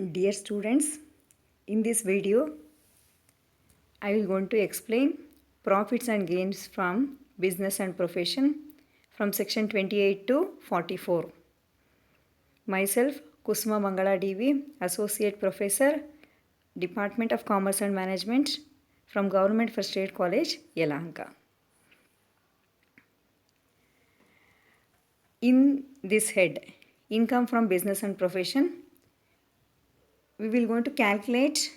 Dear students, in this video, I will going to explain profits and gains from business and profession from section 28 to 44. Myself, Kusuma Mangala DV, Associate Professor, Department of Commerce and Management from Government First Aid College, Yelahanka. In this head, income from business and profession, we will going to calculate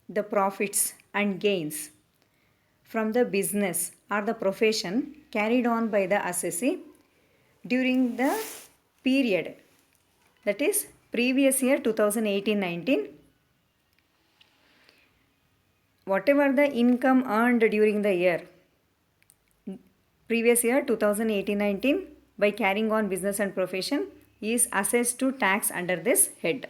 the profits and gains from the business or the profession carried on by the assessee during the period, that is previous year 2018-19. Whatever the income earned during the year previous year 2018-19 by carrying on business and profession is assessed to tax under this head.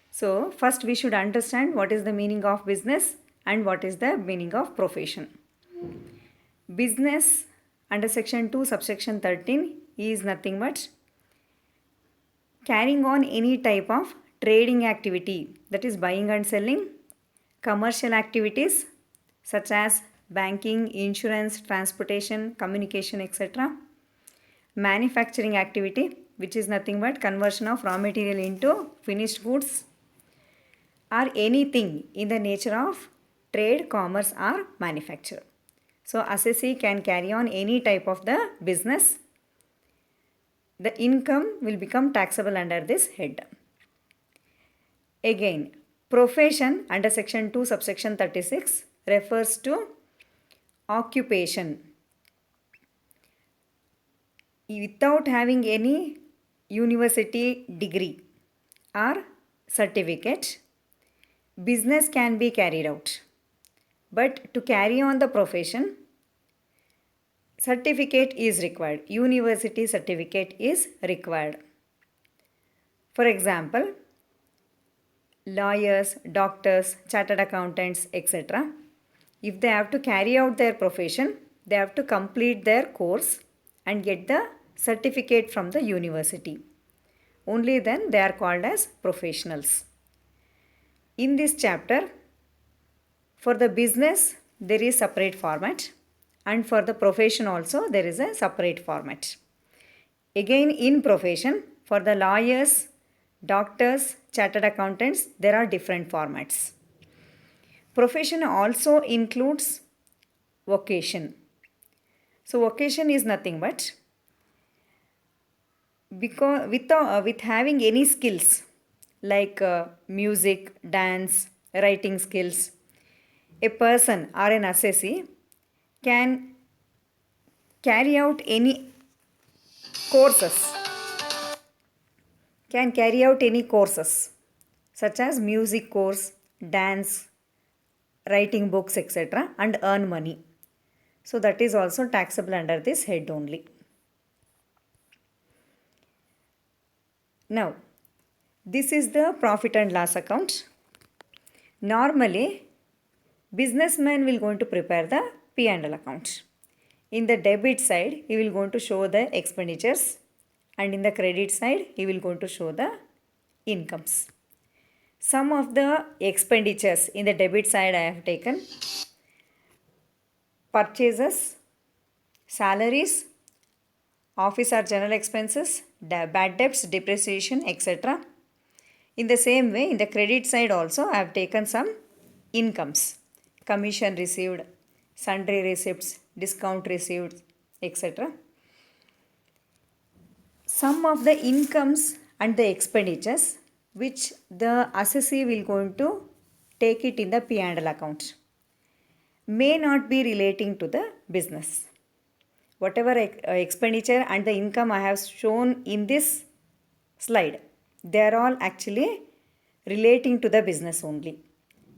So first we should understand what is the meaning of business and what is the meaning of profession. Business under section 2 subsection 13 is nothing but carrying on any type of trading activity, that is buying and selling, commercial activities such as banking, insurance, transportation, communication, etc. Manufacturing activity, which is nothing but conversion of raw material into finished goods, or anything in the nature of trade, commerce or manufacture. So assessee can carry on any type of the business. The income will become taxable under this head. Again, profession under section 2 subsection 36 refers to occupation. Without having any university degree or certificate, business can be carried out. But to carry on the profession, certificate is required. University certificate is required. For example, lawyers, doctors, chartered accountants, etc. If they have to carry out their profession, they have to complete their course and get the certificate from the university. Only then they are called as professionals. In this chapter, for the business there is separate format and for the profession also there is a separate format. Again, in profession, for the lawyers, doctors, chartered accountants, there are different formats. Profession also includes vocation. So vocation is nothing but because with having any skills like music, dance, writing skills, a person or an assessee can carry out any courses, such as music course, dance, writing books, etc. and earn money. So that is also taxable under this head only. Now, this is the profit and loss account. Normally, businessman will going to prepare the P&L account. In the debit side, he will going to show the expenditures, and in the credit side, he will going to show the incomes. Some of the expenditures in the debit side I have taken: purchases, salaries, office or general expenses, bad debts, depreciation, etc. In the same way, in the credit side also I have taken some incomes: commission received, sundry receipts, discount received, etc. Some of the incomes and the expenditures which the assessee will going to take it in the P&L account may not be relating to the business. Whatever expenditure and the income I have shown in this slide, they are all actually relating to the business only.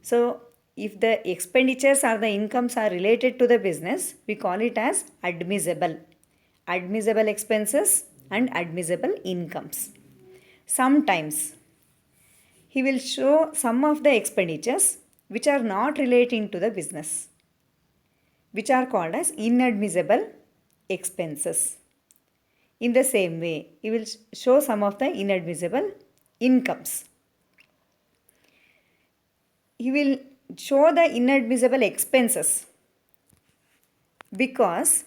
So if the expenditures or the incomes are related to the business, we call it as admissible expenses and admissible incomes. Sometimes he will show some of the expenditures which are not relating to the business, which are called as inadmissible expenses. In the same way, he will show some of the inadmissible incomes. he will show the inadmissible expenses, because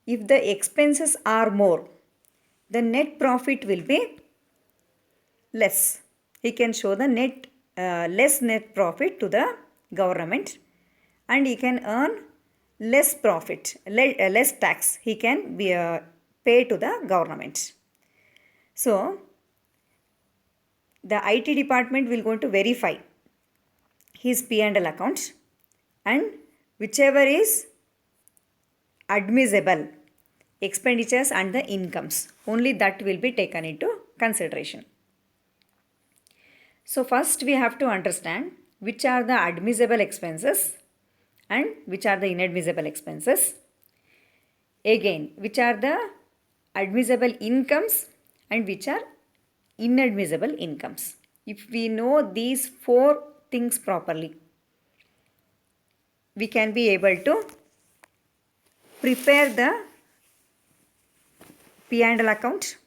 if the expenses are more, the net profit will be less. He can show the less net profit to the government, and he can earn less profit, less tax he can pay to the government. So the IT department will going to verify his P&L account, and whichever is admissible expenditures and the incomes, only that will be taken into consideration. So first we have to understand which are the admissible expenses and which are the inadmissible expenses. Again, which are the admissible incomes and which are inadmissible incomes. If we know these four things properly, we can be able to prepare the P&L account,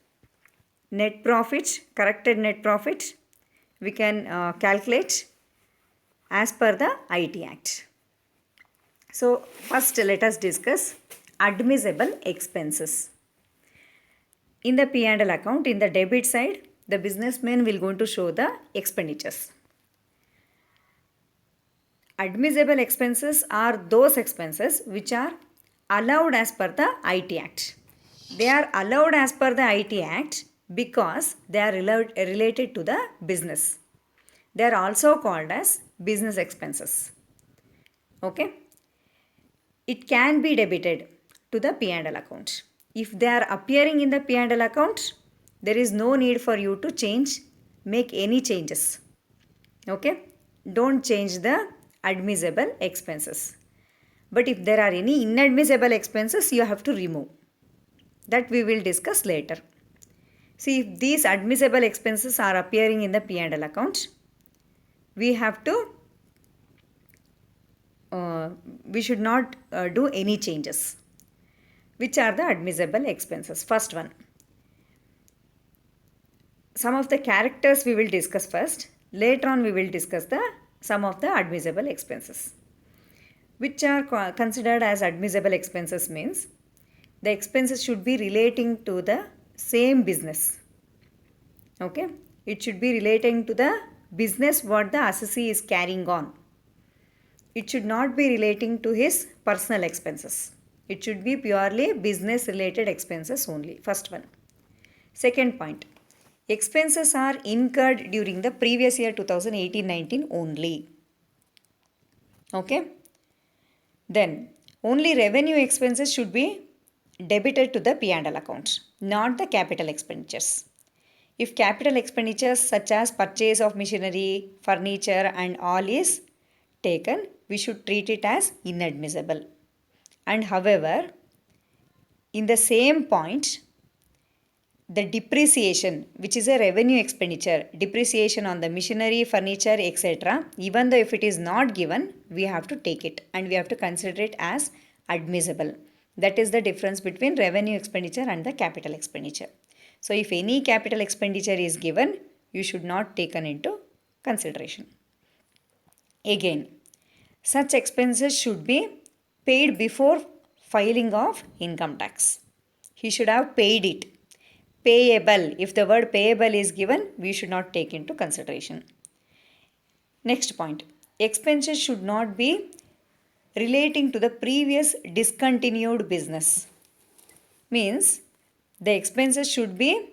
net profit, corrected net profit, we can calculate as per the IT Act. So first let us discuss admissible expenses. In the P&L account, in the debit side, the businessman will going to show the expenditures. Admissible expenses are those expenses which are allowed as per the IT Act. They are allowed as per the IT Act because they are related to the business. They are also called as business expenses. Okay. It can be debited to the P&L account. If they are appearing in the P&L account, there is no need for you to make any changes. Okay. Don't change the admissible expenses. But if there are any inadmissible expenses, you have to remove. That we will discuss later. See, if these admissible expenses are appearing in the P&L account, we have to, we should not do any changes. Which are the admissible expenses? First one. Some of the characters we will discuss first. Later on we will discuss some of the admissible expenses. Which are considered as admissible expenses means the expenses should be relating to the same business. Okay. It should be relating to the business what the assessee is carrying on. It should not be relating to his personal expenses. It should be purely business related expenses only. First one. Second point. Expenses are incurred during the previous year 2018-19 only. Okay. Then only revenue expenses should be debited to the P&L account, not the capital expenditures. If capital expenditures such as purchase of machinery, furniture and all is taken, we should treat it as inadmissible. And however, in the same point, the depreciation, which is a revenue expenditure, depreciation on the machinery, furniture, etc., even though if it is not given, we have to take it and we have to consider it as admissible. That is the difference between revenue expenditure and the capital expenditure. So if any capital expenditure is given, you should not take into consideration. Again, such expenses should be paid before filing of income tax. He should have paid it. Payable. If the word payable is given, we should not take into consideration. Next point. Expenses should not be relating to the previous discontinued business. Means the expenses should be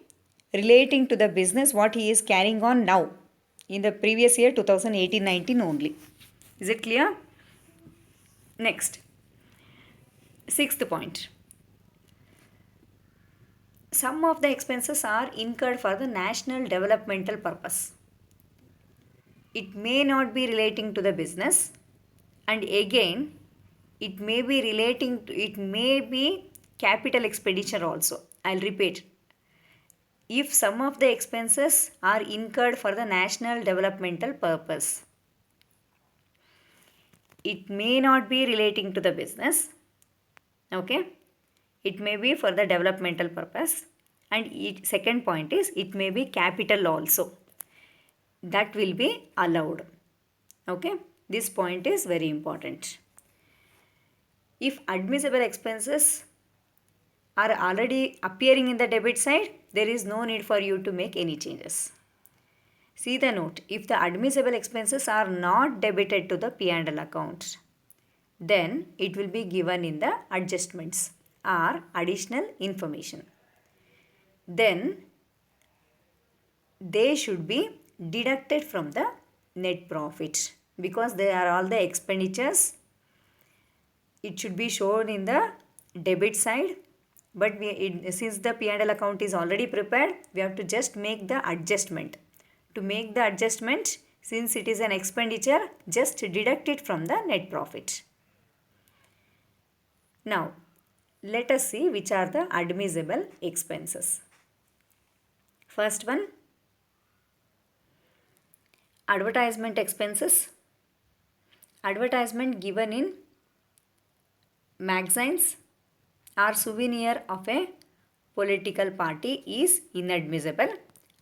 relating to the business what he is carrying on now in the previous year 2018-19 only. Is it clear? Next. Sixth point. Some of the expenses are incurred for the national developmental purpose. It may not be relating to the business, and again it may be relating to, it may be capital expenditure also. I'll repeat. If some of the expenses are incurred for the national developmental purpose, it may not be relating to the business. Okay. It may be for the developmental purpose, and second point is it may be capital also. That will be allowed. Okay, this point is very important. If admissible expenses are already appearing in the debit side, there is no need for you to make any changes. See the note. If the admissible expenses are not debited to the P&L account, then it will be given in the adjustments or additional information. Then they should be deducted from the net profit because they are all the expenditures. It should be shown in the debit side, but since the P&L account is already prepared, we have to just make the adjustment. To make the adjustment, since it is an expenditure, just deduct it from the net profit. Now, let us see which are the admissible expenses. First one, advertisement expenses. Advertisement given in magazines or souvenir of a political party is inadmissible.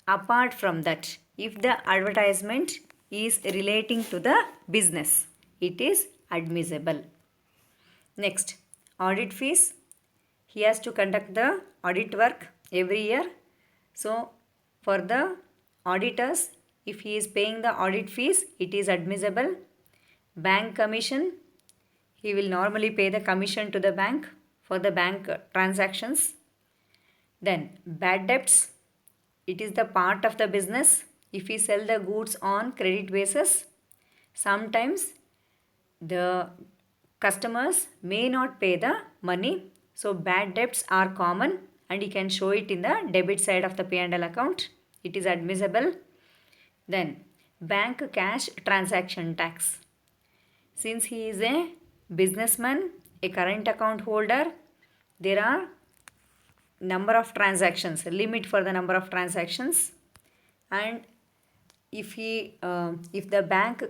Apart from that, if the advertisement is relating to the business, it is admissible. Next, audit fees. He has to conduct the audit work every year. So, for the auditors, if he is paying the audit fees, it is admissible. Bank commission. He will normally pay the commission to the bank for the bank transactions. Then, bad debts. It is the part of the business. If we sell the goods on credit basis, sometimes the customers may not pay the money. So bad debts are common and you can show it in the debit side of the P&L account. It is admissible. Then bank cash transaction tax. Since he is a businessman, a current account holder, there are number of transactions, limit for the number of transactions, and if the bank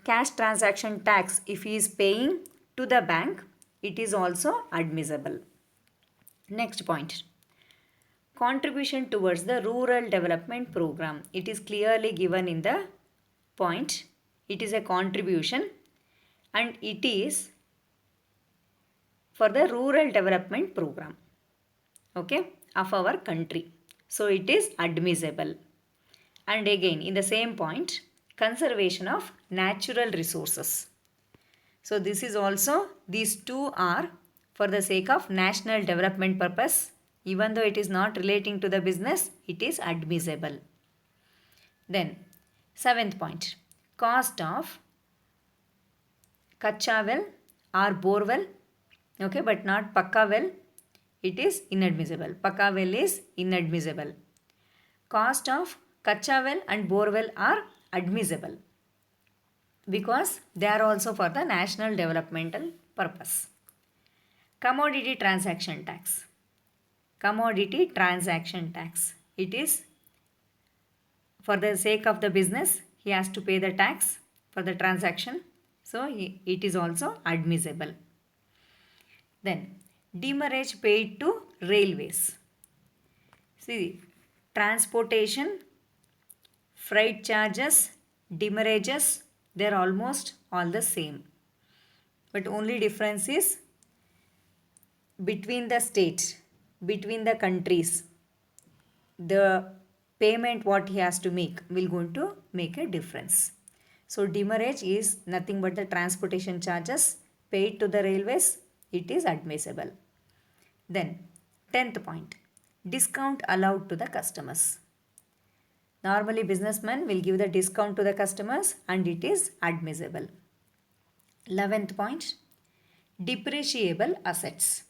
cash transaction tax, if he is paying to the bank, it is also admissible. Next point, contribution towards the rural development program. It is clearly given in the point. It is a contribution and it is for the rural development program, okay, of our country. So it is admissible. And again, in the same point, conservation of natural resources. So this is also, these two are for the sake of national development purpose. Even though it is not relating to the business, it is admissible. Then, seventh point, cost of kacha well or bore well, okay, but not pakka well, it is inadmissible. Pakka well is inadmissible. Cost of kacha well and bore well are admissible because they are also for the national developmental purpose. Commodity transaction tax. Commodity transaction tax. It is for the sake of the business, he has to pay the tax for the transaction. So it is also admissible. Then demurrage paid to railways. See, transportation, freight charges, demurrages, they are almost all the same. But only difference is between the states, between the countries, the payment what he has to make will going to make a difference. So demurrage is nothing but the transportation charges paid to the railways. It is admissible. Then 10th point, discount allowed to the customers. Normally businessmen will give the discount to the customers and it is admissible. 11th point, depreciable assets.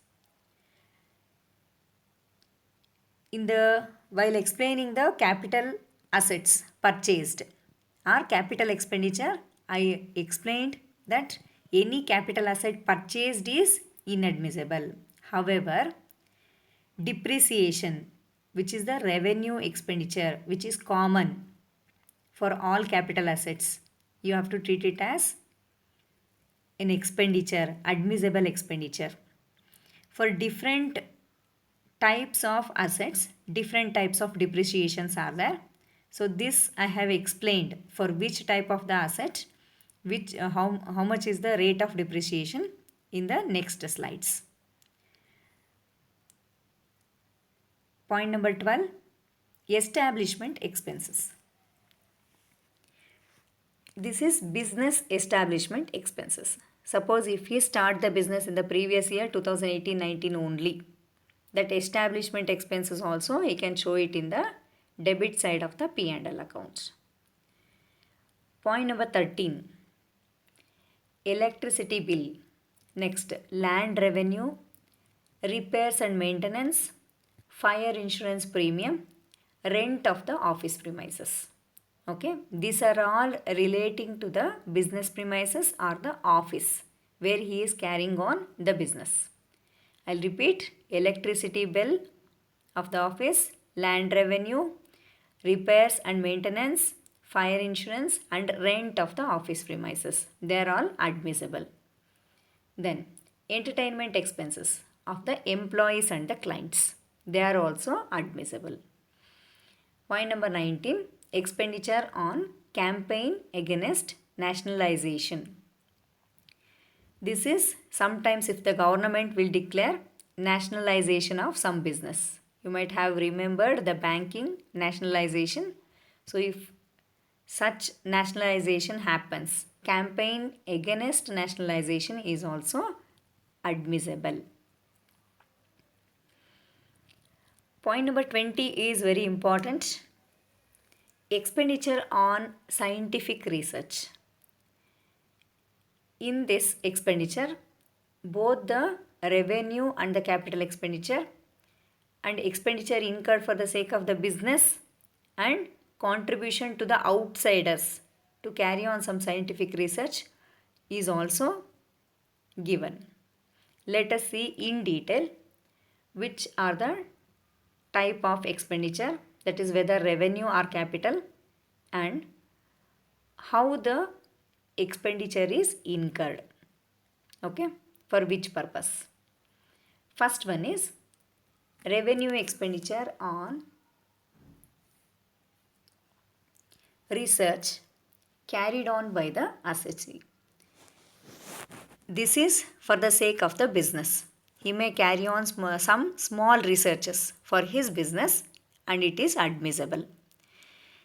While explaining the capital assets purchased or capital expenditure, I explained that any capital asset purchased is inadmissible. However, depreciation, which is the revenue expenditure, which is common for all capital assets, you have to treat it as an expenditure, admissible expenditure. For different types of assets, different types of depreciations are there. So this I have explained for which type of the asset which how much is the rate of depreciation in the next slides. Point number 12, establishment expenses. This is business establishment expenses. Suppose if you start the business in the previous year 2018-19 only, that establishment expenses also you can show it in the debit side of the P&L account. Point number 13, electricity bill. Next, land revenue, repairs and maintenance, fire insurance premium, rent of the office premises. Okay, these are all relating to the business premises or the office where he is carrying on the business. I'll repeat, electricity bill of the office, land revenue, repairs and maintenance, fire insurance and rent of the office premises. They are all admissible. Then entertainment expenses of the employees and the clients. They are also admissible. Point number 19, expenditure on campaign against nationalization. This is sometimes if the government will declare nationalization of some business. You might have remembered the banking nationalization. So if such nationalization happens, campaign against nationalization is also admissible. Point number 20 is very important. Expenditure on scientific research. In this expenditure, both the revenue and the capital expenditure and expenditure incurred for the sake of the business and contribution to the outsiders to carry on some scientific research is also given. Let us see in detail which are the type of expenditure, that is whether revenue or capital, and how the expenditure is incurred. Okay, for which purpose. First one is revenue expenditure on research carried on by the assessee. This is for the sake of the business. He may carry on some small researches for his business and it is admissible.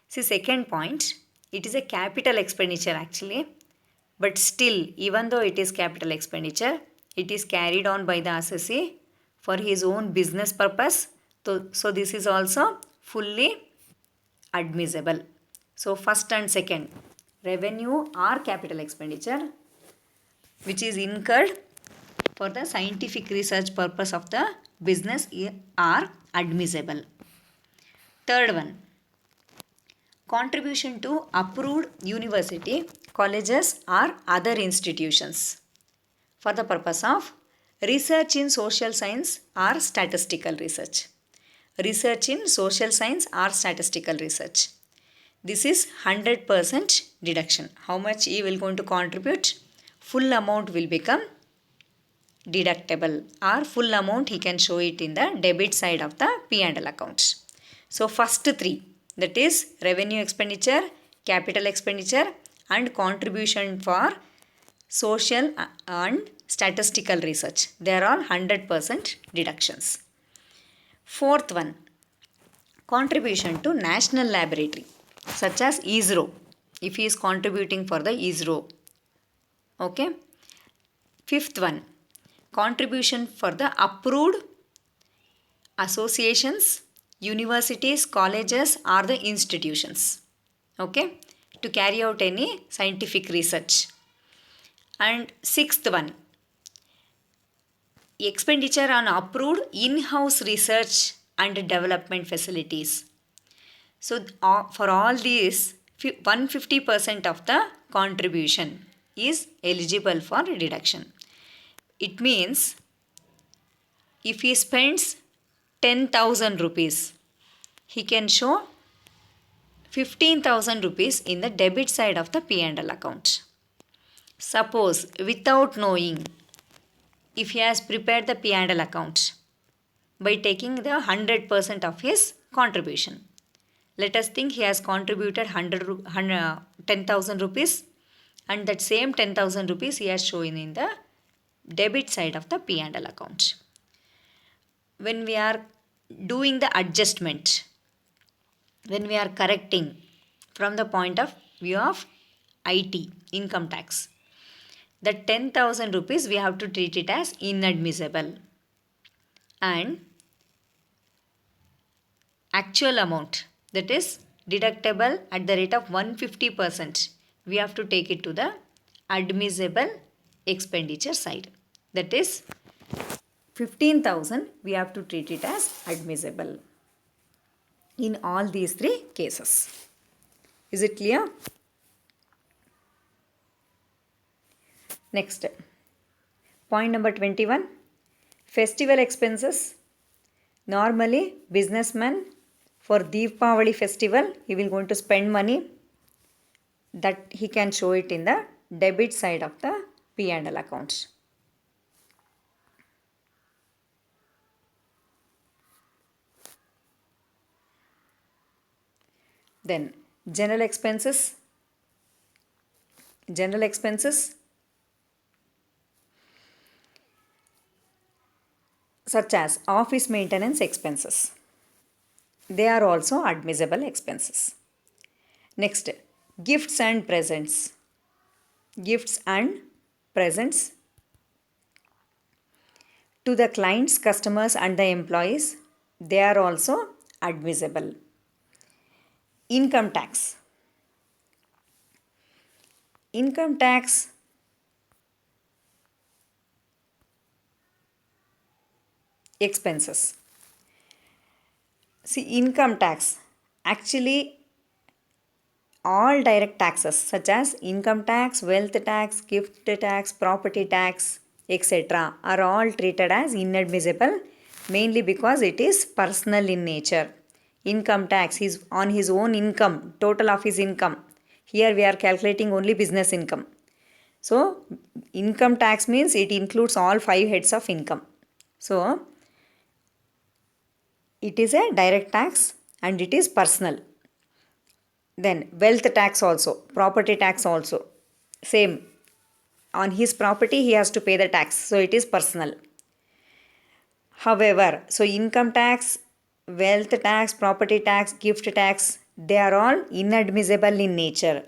See, second point, it is a capital expenditure actually, but still even though it is capital expenditure, it is carried on by the assessee for his own business purpose. So this is also fully admissible. So first and second, revenue or capital expenditure which is incurred for the scientific research purpose of the business are admissible. Third one, contribution to approved university, colleges or other institutions for the purpose of research in social science or statistical research. Research in social science or statistical research. This is 100% deduction. How much he will going to contribute? Full amount will become deductible, or full amount he can show it in the debit side of the P&L account. So first three, that is revenue expenditure, capital expenditure and contribution for social and statistical research. They are all 100% deductions. Fourth one, contribution to national laboratory such as ISRO, if he is contributing for the ISRO. Okay. Fifth one, contribution for the approved associations, universities, colleges or the institutions. Okay, to carry out any scientific research. And sixth one, expenditure on approved in-house research and development facilities. So for all these, 150% of the contribution is eligible for deduction. It means if he spends 10,000 rupees, he can show 15,000 rupees in the debit side of the P&L account. Suppose without knowing, if he has prepared the P&L account by taking the 100% of his contribution. Let us think he has contributed 10,000 rupees and that same 10,000 rupees he has shown in the debit side of the P&L account. When we are doing the adjustment, when we are correcting from the point of view of IT, income tax, the 10,000 rupees we have to treat it as inadmissible, and actual amount, that is deductible at the rate of 150%, we have to take it to the admissible expenditure side. That is 15,000 we have to treat it as admissible in all these three cases. Is it clear? Next, point number 21, festival expenses. Normally, businessman for Deepavali festival, he will going to spend money, that he can show it in the debit side of the P&L account. Then general expenses. General expenses such as office maintenance expenses, they are also admissible expenses. Next, gifts and presents. Gifts and presents to the clients, customers and the employees, they are also admissible. Income tax. Income tax expenses. See, income tax, actually all direct taxes such as income tax, wealth tax, gift tax, property tax, etc. are all treated as inadmissible, mainly because it is personal in nature. Income tax is on his own income, total of his income. Here we are calculating only business income. So, income tax means it includes all 5 heads of income. So, it is a direct tax and it is personal. Then wealth tax also, property tax also, same. On his property he has to pay the tax, so it is personal. However, so income tax, wealth tax, property tax, gift tax, they are all inadmissible in nature.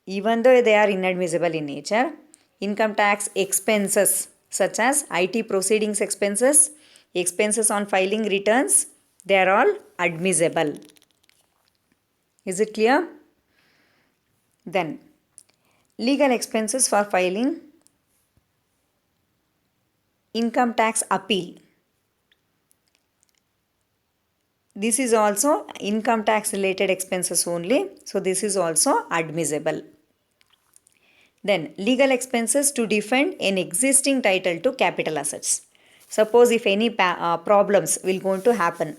Even though they are inadmissible in nature, income tax expenses such as IT proceedings expenses, expenses on filing returns, they are all admissible. Is it clear? Then, legal expenses for filing income tax appeal. This is also income tax related expenses only, so this is also admissible. Then, legal expenses to defend an existing title to capital assets. Suppose if any problems will going to happen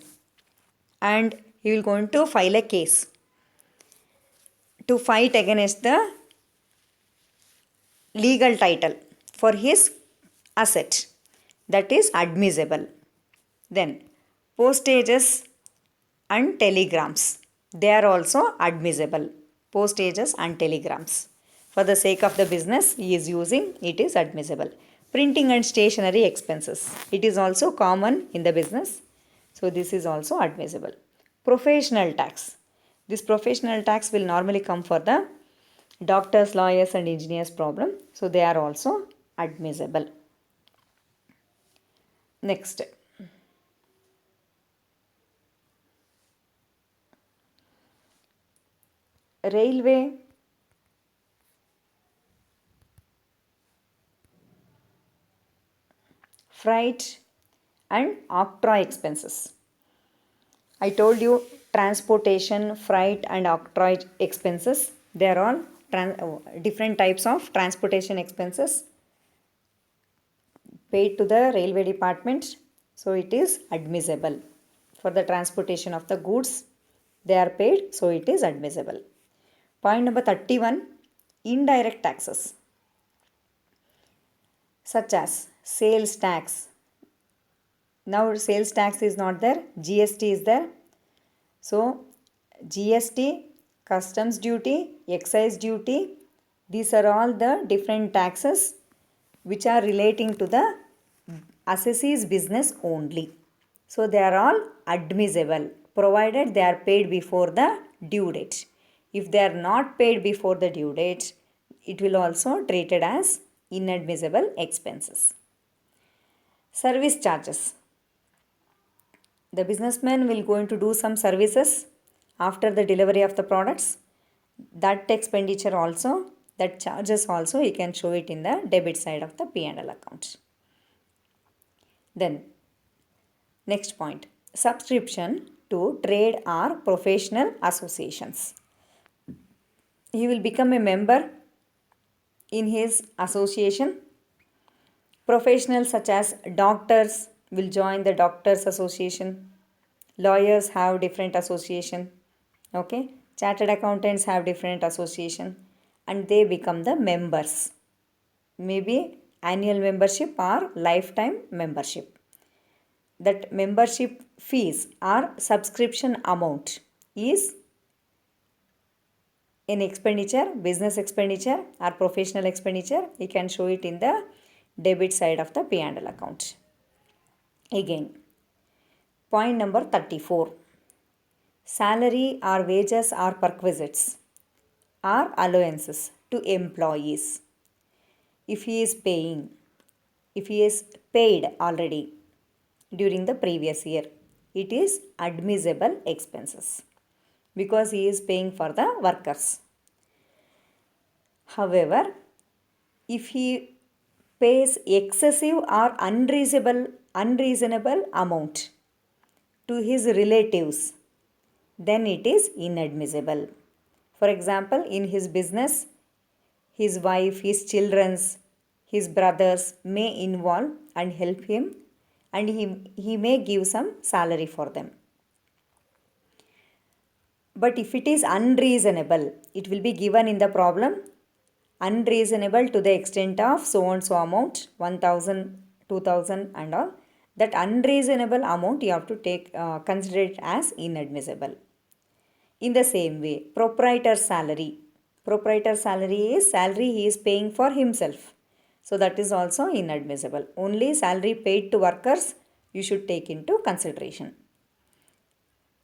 and he will going to file a case to fight against the legal title for his asset, that is admissible. Then postages and telegrams, they are also admissible. Postages and telegrams, for the sake of the business he is using, it is admissible. Printing and stationery expenses, it is also common in the business, so this is also admissible. Professional tax, this professional tax will normally come for the doctors, lawyers and engineers problem, so they are also admissible. Next, railway freight and octroi expenses. I told you transportation, freight and octroi expenses, they are all different types of transportation expenses paid to the railway department, so it is admissible. For the transportation of the goods, they are paid, so it is admissible. Point number 31, indirect taxes such as sales tax. Now sales tax is not there, GST is there. So GST, customs duty, excise duty, These are all the different taxes which are relating to the assessee's business only. So they are all admissible provided they are paid before the due date. If they are not paid before the due date, it will also treated as inadmissible expenses. Service charges. The businessman will going to do some services after the delivery of the products. That expenditure also, that charges also, you can show it in the debit side of the P&L account. Then next point, subscription to trade or professional associations. He will become a member in his association. Professionals such as doctors will join the doctors association. Lawyers have different association. Okay, chartered accountants have different association, and they become the members. Maybe annual membership or lifetime membership. That membership fees or subscription amount is an expenditure, business expenditure or professional expenditure. You can show it in the debit side of the P&L account. Again, point number 34. Salary or wages or perquisites or allowances to employees. If he is paid already during the previous year, it is admissible expenses because he is paying for the workers. However, if he pays excessive or unreasonable amount to his relatives, then it is inadmissible. For example, in his business, his wife, his children's, his brothers may involve and help him, and he may give some salary for them. But if it is unreasonable, it will be given in the problem, unreasonable to the extent of so and so amount, 1000, 2000 and all. That unreasonable amount you have to take consider it as inadmissible. In the same way, proprietor's salary. Proprietor's salary is salary he is paying for himself. So that is also inadmissible. Only salary paid to workers you should take into consideration.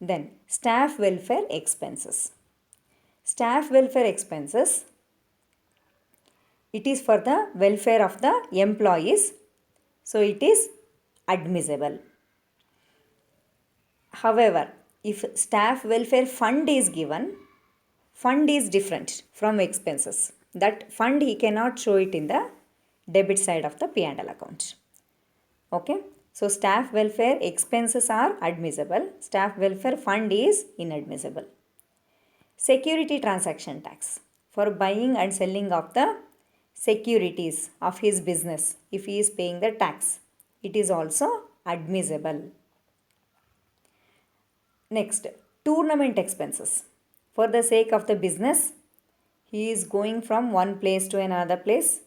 Then staff welfare expenses. Staff welfare expenses, it is for the welfare of the employees. So it is admissible. However, if staff welfare fund is given, fund is different from expenses. That fund he cannot show it in the debit side of the P&L account. Okay. So staff welfare expenses are admissible. Staff welfare fund is inadmissible. Security transaction tax. For buying and selling of the securities of his business, if he is paying the tax, it is also admissible. Next, tournament expenses. For the sake of the business, he is going from one place to another place,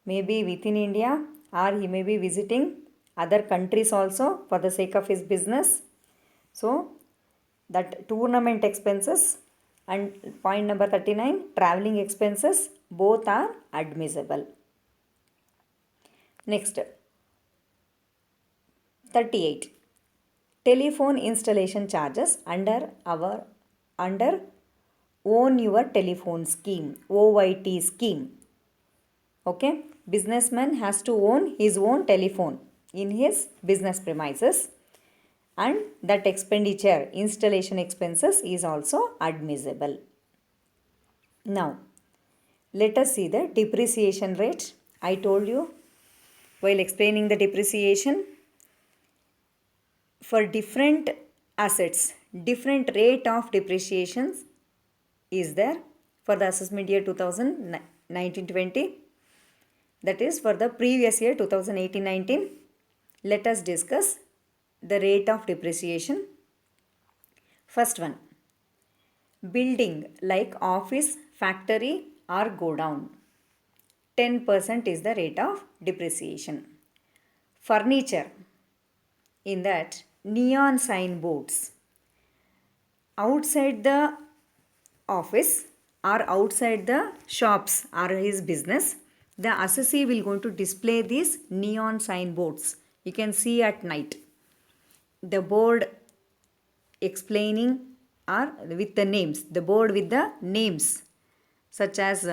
maybe within India, or he may be visiting other countries also for the sake of his business. So, that tournament expenses and point number 39, traveling expenses, both are admissible. Next, 38. Telephone installation charges under Own Your Telephone scheme, OYT scheme. Okay, businessman has to own his own telephone in his business premises, and that expenditure, installation expenses, is also admissible. Now, let us see the depreciation rate. I told you while explaining the depreciation, for different assets, different rate of depreciations is there for the assessment year 2019-20. That is for the previous year 2018-19. Let us discuss the rate of depreciation. First one, building like office, factory or godown. 10% is the rate of depreciation. Furniture, in that neon sign boards outside the office or outside the shops or his business, the assessee will going to display these neon signboards. You can see at night. The board explaining or with the names, the board with the names such as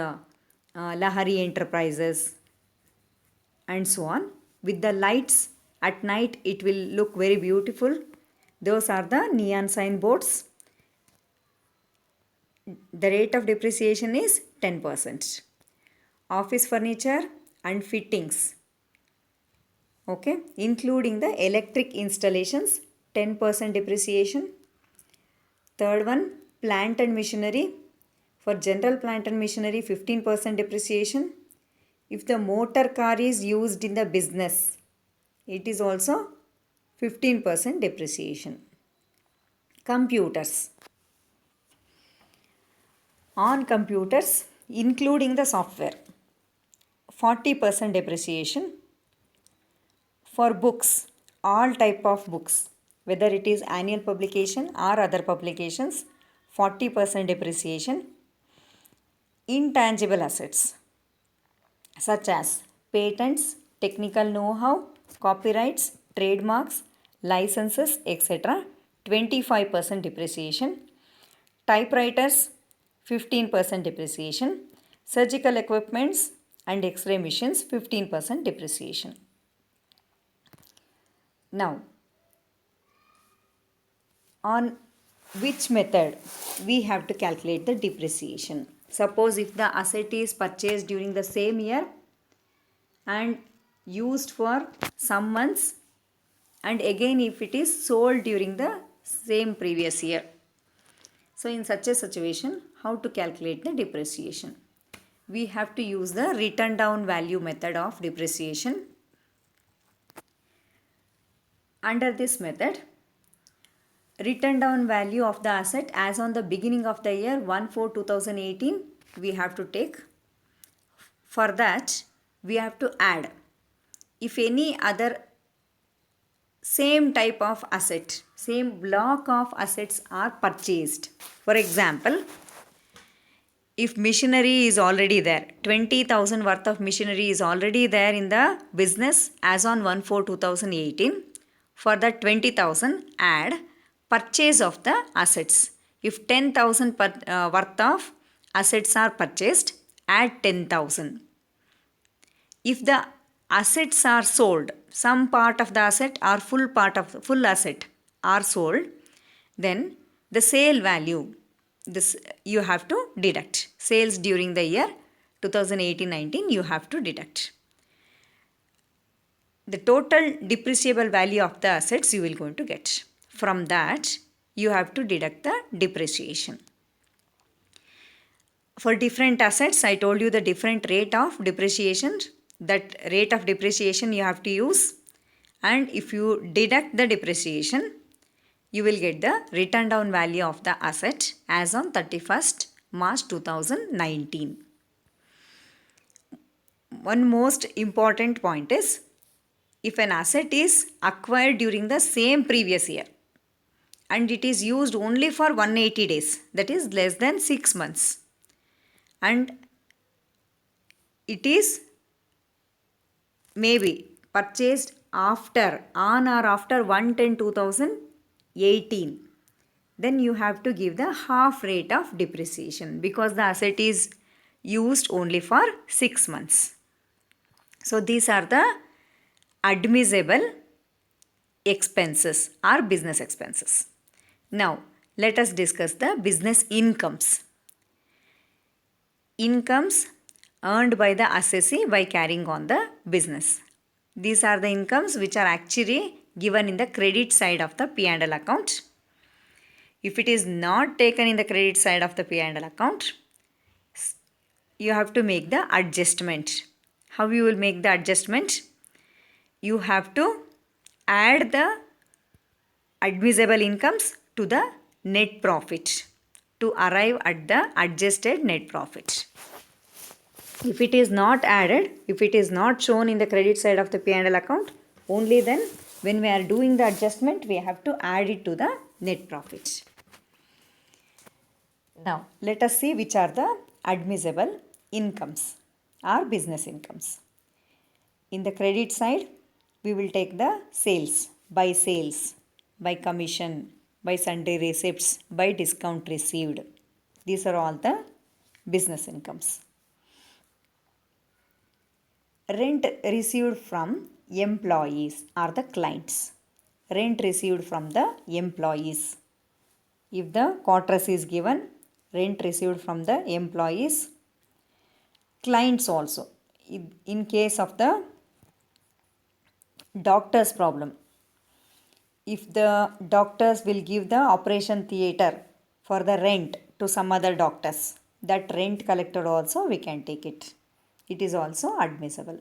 Lahari Enterprises and so on. With the lights at night, it will look very beautiful. Those are the neon signboards. The rate of depreciation is 10%. Office furniture and fittings, okay, including the electric installations, 10% depreciation. Third one, plant and machinery. For general plant and machinery, 15% depreciation. If the motor car is used in the business, it is also 15% depreciation. Computers. On computers, including the software, 40% depreciation. For books, all type of books, whether it is annual publication or other publications, 40% depreciation. Intangible assets such as patents, technical know-how, copyrights, trademarks, licenses, etc., 25% depreciation. Typewriters, 15% depreciation. Surgical equipments and X-ray machines, 15% depreciation. Now, on which method we have to calculate the depreciation? Suppose if the asset is purchased during the same year and used for some months, and again if it is sold during the same previous year. So in such a situation, how to calculate the depreciation? We have to use the written down value method of depreciation. Under this method, written down value of the asset as on the beginning of the year 1/4/2018 we have to take. For that, we have to add if any other same type of asset, same block of assets are purchased. For example, if machinery is already there, 20,000 worth of machinery is already there in the business as on 1/4/2018. For that 20,000, add purchase of the assets. If 10,000 worth of assets are purchased, add 10,000. If the assets are sold, some part of the asset or full asset are sold, then the sale value, this you have to deduct. Sales during the year 2018-19 you have to deduct. The total depreciable value of the assets you will going to get. From that, you have to deduct the depreciation. For different assets, I told you the different rate of depreciation. That rate of depreciation you have to use. And if you deduct the depreciation, you will get the written down value of the asset as on 31st March 2019. One most important point is, if an asset is acquired during the same previous year and it is used only for 180 days, that is less than 6 months, and it is maybe purchased on or after 1/10/2018, then you have to give the half rate of depreciation because the asset is used only for 6 months. So these are the admissible expenses or business expenses. Now let us discuss the business incomes. Incomes earned by the assessee by carrying on the business. These are the incomes which are actually given in the credit side of the P&L account. If it is not taken in the credit side of the P&L account, you have to make the adjustment. How you will make the adjustment? You have to add the admissible incomes to the net profit to arrive at the adjusted net profit. If it is not added, if it is not shown in the credit side of the P&L account, only then when we are doing the adjustment, we have to add it to the net profit. Now, let us see which are the admissible incomes or business incomes. In the credit side, we will take the sales, by commission, by sundry receipts, by discount received. These are all the business incomes. Rent received from employees are the clients. Rent received from the employees. If the quarters is given, rent received from the employees. Clients also. In case of the doctor's problem, if the doctors will give the operation theater for the rent to some other doctors, that rent collected also we can take it. It is also admissible.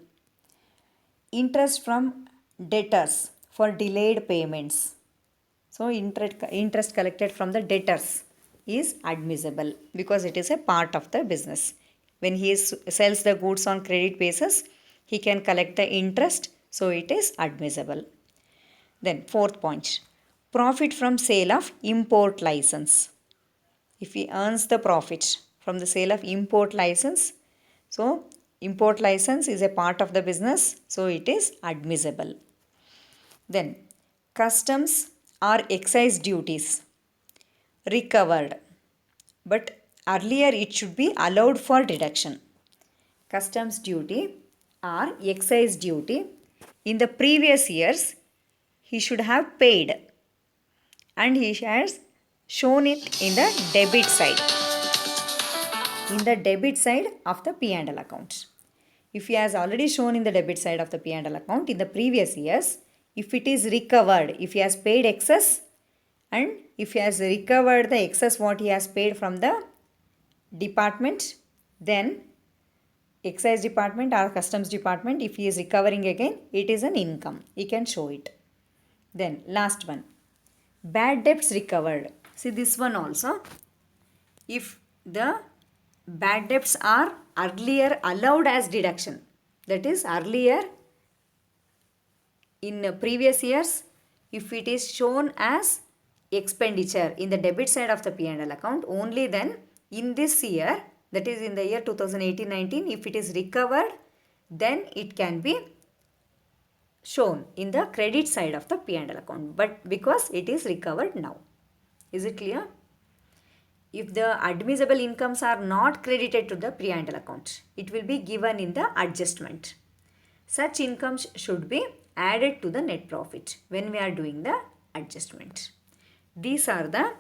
Interest from debtors for delayed payments. So interest collected from the debtors is admissible because it is a part of the business. When he sells the goods on credit basis, he can collect the interest, so it is admissible. Then fourth point, profit from sale of import license. If he earns the profit from the sale of import license, so import license is a part of the business, so it is admissible. Then customs or excise duties recovered, but earlier it should be allowed for deduction. Customs duty or excise duty in the previous years he should have paid, and he has shown it in the debit side, of the P&L account. If he has already shown in the debit side of the P&L account in the previous years, if it is recovered, if he has paid excess, and if he has recovered the excess what he has paid from the department, then excise department or customs department, if he is recovering again, it is an income. He can show it. Then last one, bad debts recovered. See this one also. If the bad debts are earlier allowed as deduction, that is earlier in previous years, if it is shown as expenditure in the debit side of the P&L account, only then in this year, that is in the year 2018-19, if it is recovered, then it can be shown in the credit side of the P&L account, but because it is recovered now. Is it clear? If the admissible incomes are not credited to the P&L account, it will be given in the adjustment. Such incomes should be added to the net profit when we are doing the adjustment. These are the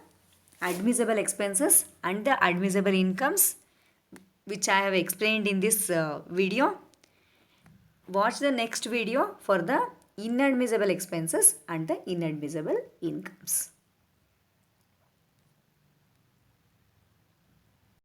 admissible expenses and the admissible incomes which I have explained in this video. Watch the next video for the inadmissible expenses and the inadmissible incomes.